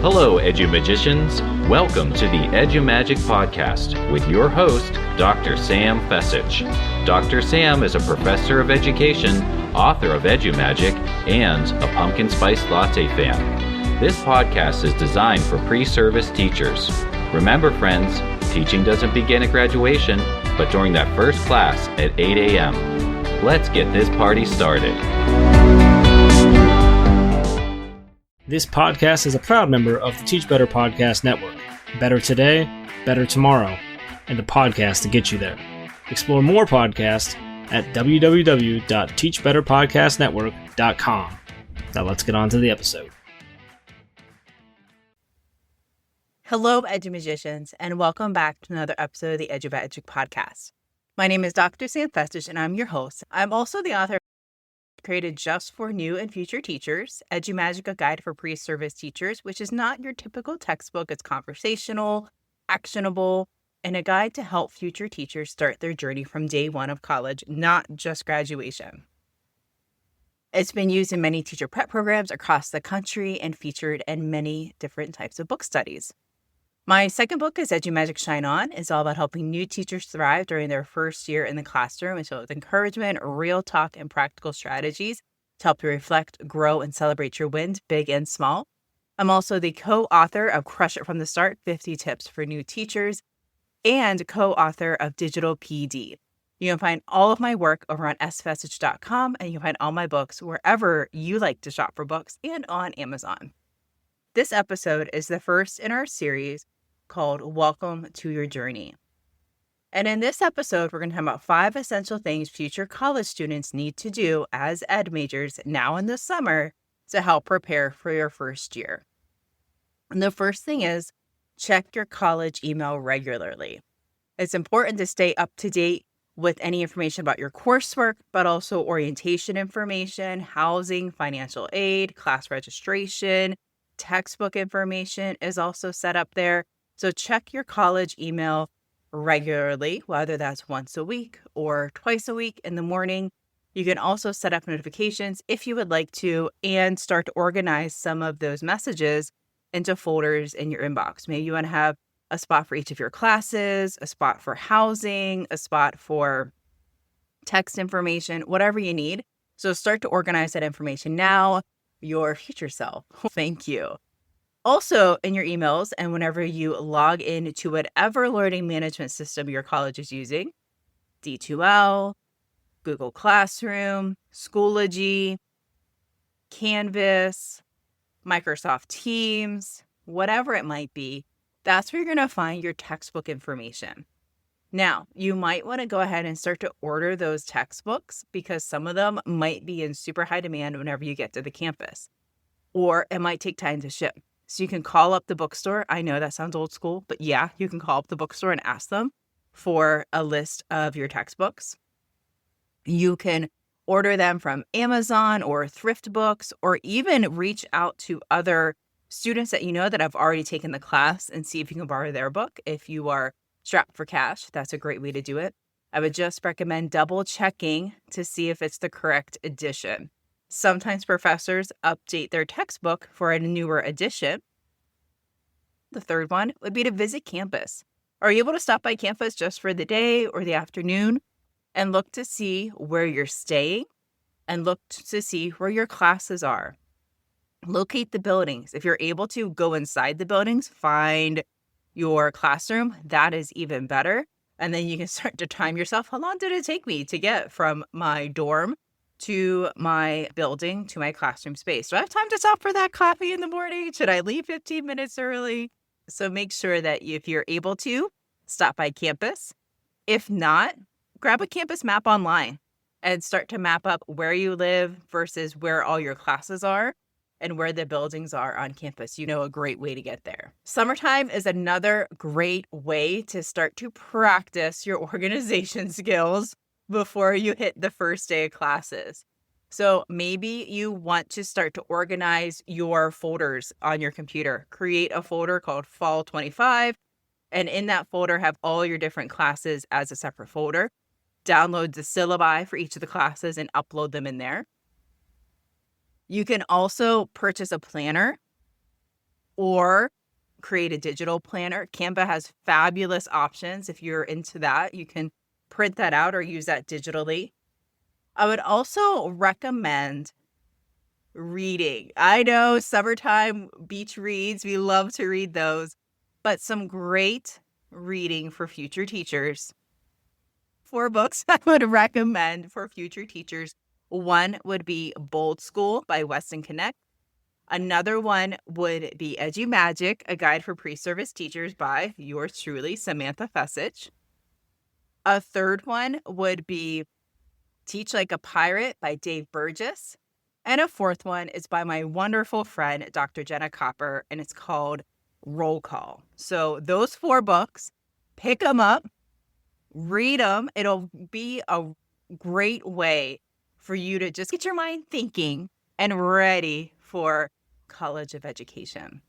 Hello, EduMagicians. Welcome to the EduMagic Podcast with your host, Dr. Sam Fecich. Dr. Sam is a professor of education, author of EduMagic, and a pumpkin spice latte fan. This podcast is designed for pre-service teachers. Remember, friends, teaching doesn't begin at graduation, but during that first class at 8 a.m. Let's get this party started. This podcast is a proud member of the Teach Better Podcast Network. Better today, better tomorrow, and the podcast to get you there. Explore more podcasts at www.teachbetterpodcastnetwork.com. Now let's get on to the episode. Hello, EduMagicians, and welcome back to another episode of the EduMagic Podcast. My name is Dr. Sam Fecich, and I'm your host. I'm also the author created just for new and future teachers, EduMagic, a guide for pre-service teachers, which is not your typical textbook. It's conversational, actionable, and a guide to help future teachers start their journey from day one of college, not just graduation. It's been used in many teacher prep programs across the country and featured in many different types of book studies. My second book is EduMagic Shine On. It's all about helping new teachers thrive during their first year in the classroom. It's filled with encouragement, real talk, and practical strategies to help you reflect, grow, and celebrate your wins, big and small. I'm also the co-author of Crush It From the Start, 50 Tips for New Teachers, and co-author of Digital PD. You can find all of my work over on sfecich.com, and you can find all my books wherever you like to shop for books and on Amazon. This episode is the first in our series called Welcome to Your Journey. And in this episode, we're going to talk about 5 essential things future college students need to do as ed majors now in the summer to help prepare for your first year. And the first thing is check your college email regularly. It's important to stay up to date with any information about your coursework, but also orientation information, housing, financial aid, class registration, textbook information is also set up there. So check your college email regularly, whether that's once a week or twice a week in the morning. You can also set up notifications if you would like to and start to organize some of those messages into folders in your inbox. Maybe you want to have a spot for each of your classes, a spot for housing, a spot for text information, whatever you need. So start to organize that information now. Your future self. Thank you. Also, in your emails and whenever you log in to whatever learning management system your college is using, D2L, Google Classroom, Schoology, Canvas, Microsoft Teams, whatever it might be, that's where you're going to find your textbook information. Now, you might want to go ahead and start to order those textbooks because some of them might be in super high demand whenever you get to the campus, or it might take time to ship. So you can call up the bookstore. I know that sounds old school, but yeah, you can call up the bookstore and ask them for a list of your textbooks. You can order them from Amazon or Thrift Books, or even reach out to other students that you know that have already taken the class and see if you can borrow their book. If you are strapped for cash, that's a great way to do it. I would just recommend double checking to see if it's the correct edition. Sometimes professors update their textbook for a newer edition. The third one would be to visit campus. Are you able to stop by campus just for the day or the afternoon and look to see where you're staying and look to see where your classes are? Locate the buildings. If you're able to go inside the buildings, find your classroom, that is even better. And then you can start to time yourself. How long did it take me to get from my dorm to my building, to my classroom space? Do I have time to stop for that coffee in the morning? Should I leave 15 minutes early? So make sure that if you're able to, stop by campus. If not, grab a campus map online and start to map up where you live versus where all your classes are and where the buildings are on campus. You know, a great way to get there. Summertime is another great way to start to practice your organization skills before you hit the first day of classes. So maybe you want to start to organize your folders on your computer. Create a folder called Fall 25, and in that folder have all your different classes as a separate folder. Download the syllabi for each of the classes and upload them in there. You can also purchase a planner or create a digital planner. Canva has fabulous options. If you're into that, you can print that out or use that digitally. I would also recommend reading. I know summertime beach reads, we love to read those, but some great reading for future teachers. 4 books I would recommend for future teachers. One would be Bold School by Weston Connect. Another one would be EduMagic, a guide for pre-service teachers by yours truly, Samantha Fecich. A third one would be Teach Like a Pirate by Dave Burgess. And a fourth one is by my wonderful friend, Dr. Jenna Copper, and it's called Roll Call. So those 4 books, pick them up, read them. It'll be a great way for you to just get your mind thinking and ready for College of Education.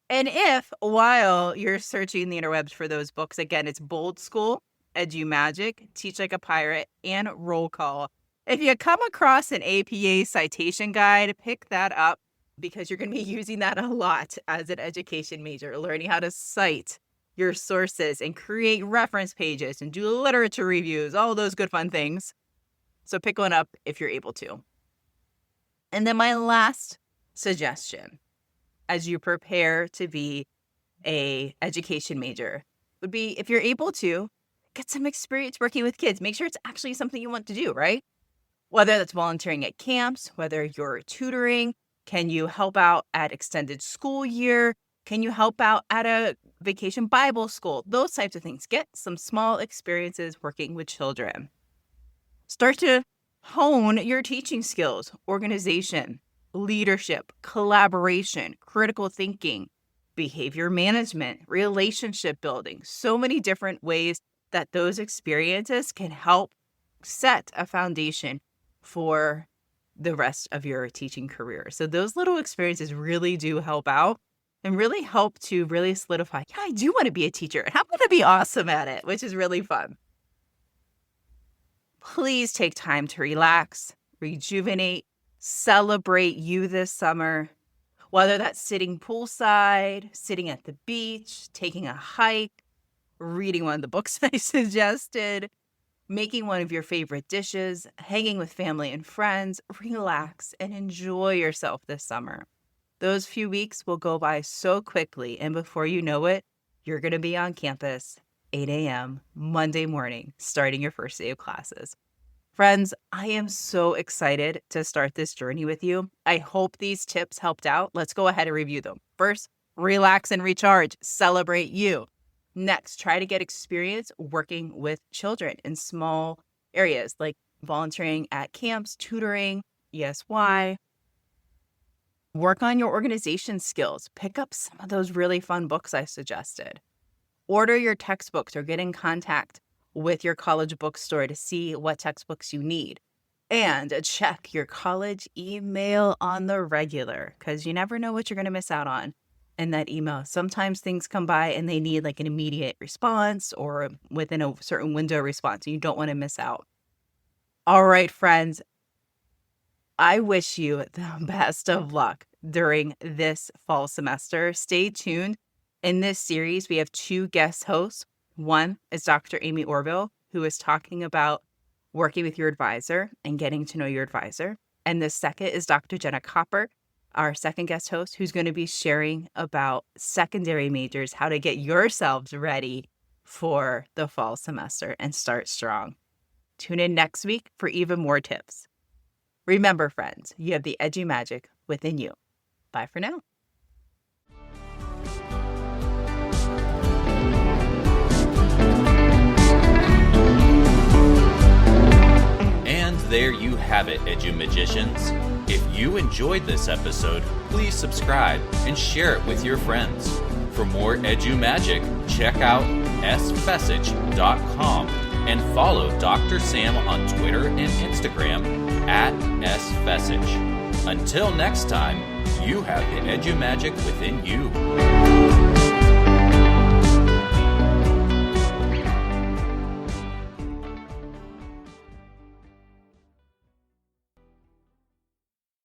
And if, while you're searching the interwebs for those books, again, it's Bold School, EduMagic, Teach Like a Pirate, and Roll Call. If you come across an APA citation guide, pick that up because you're going to be using that a lot as an education major, learning how to cite your sources and create reference pages and do literature reviews, all those good fun things. So pick one up if you're able to. And then my last suggestion as you prepare to be an education major would be, if you're able to, get some experience working with kids. Make sure it's actually something you want to do, right? Whether that's volunteering at camps, whether you're tutoring, can you help out at extended school year? Can you help out at a vacation Bible school? Those types of things. Get some small experiences working with children. Start to hone your teaching skills, organization, leadership, collaboration, critical thinking, behavior management, relationship building. So many different ways that those experiences can help set a foundation for the rest of your teaching career. So those little experiences really do help out and really help to really solidify, yeah, I do want to be a teacher and I'm going to be awesome at it, which is really fun. Please take time to relax, rejuvenate, celebrate you this summer, whether that's sitting poolside, sitting at the beach, taking a hike, reading one of the books I suggested, making one of your favorite dishes, hanging with family and friends. Relax and enjoy yourself this summer. Those few weeks will go by so quickly, and before you know it, you're going to be on campus 8 a.m. Monday morning, starting your first day of classes. Friends, I am so excited to start this journey with you. I hope these tips helped out. Let's go ahead and review them. First, relax and recharge. Celebrate you. Next, try to get experience working with children in small areas like volunteering at camps, tutoring, ESY. Work on your organization skills. Pick up some of those really fun books I suggested. Order your textbooks or get in contact with your college bookstore to see what textbooks you need. And check your college email on the regular because you never know what you're going to miss out on in that email. Sometimes things come by and they need like an immediate response or within a certain window response. And you don't want to miss out. All right, friends. I wish you the best of luck during this fall semester. Stay tuned. In this series, we have 2 guest hosts. One is Dr. Amy Orville, who is talking about working with your advisor and getting to know your advisor. And the second is Dr. Jenna Copper, our second guest host, who's going to be sharing about secondary majors, how to get yourselves ready for the fall semester and start strong. Tune in next week for even more tips. Remember, friends, you have the EduMagic within you. Bye for now. And there you have it, EduMagicians. If you enjoyed this episode, please subscribe and share it with your friends. For more EduMagic, check out sfecich.com and follow Dr. Sam on Twitter and Instagram @sfecich. Until next time, you have the EduMagic within you.